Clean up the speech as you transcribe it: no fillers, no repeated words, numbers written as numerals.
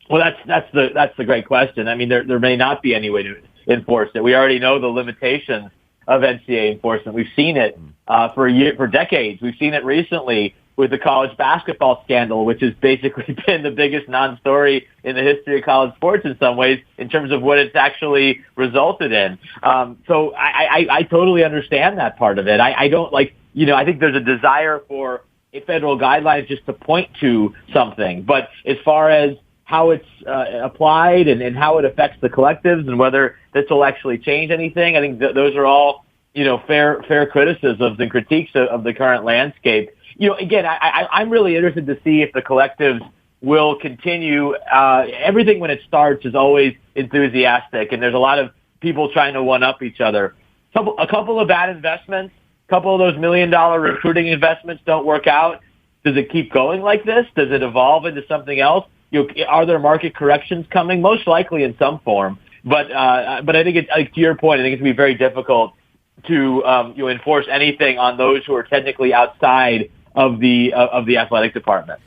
Well, that's the great question. I mean, there may not be any way to enforce it. We already know the limitations of NCAA enforcement. We've seen it for decades. We've seen it recently with the college basketball scandal, which has basically been the biggest non-story in the history of college sports in some ways in terms of what it's actually resulted in. So I totally understand that part of it. I don't I think there's a desire for federal guidelines just to point to something. But as far as how it's applied and how it affects the collectives and whether this will actually change anything, I think those are all, fair criticisms and critiques of the current landscape. Again, I'm really interested to see if the collectives will continue. Everything when it starts is always enthusiastic, and there's a lot of people trying to one-up each other. A couple of bad investments, a couple of those $1 million recruiting investments don't work out. Does it keep going like this? Does it evolve into something else? Are there market corrections coming? Most likely in some form. But I think to your point, I think it's going to be very difficult to enforce anything on those who are technically outside of the athletic department.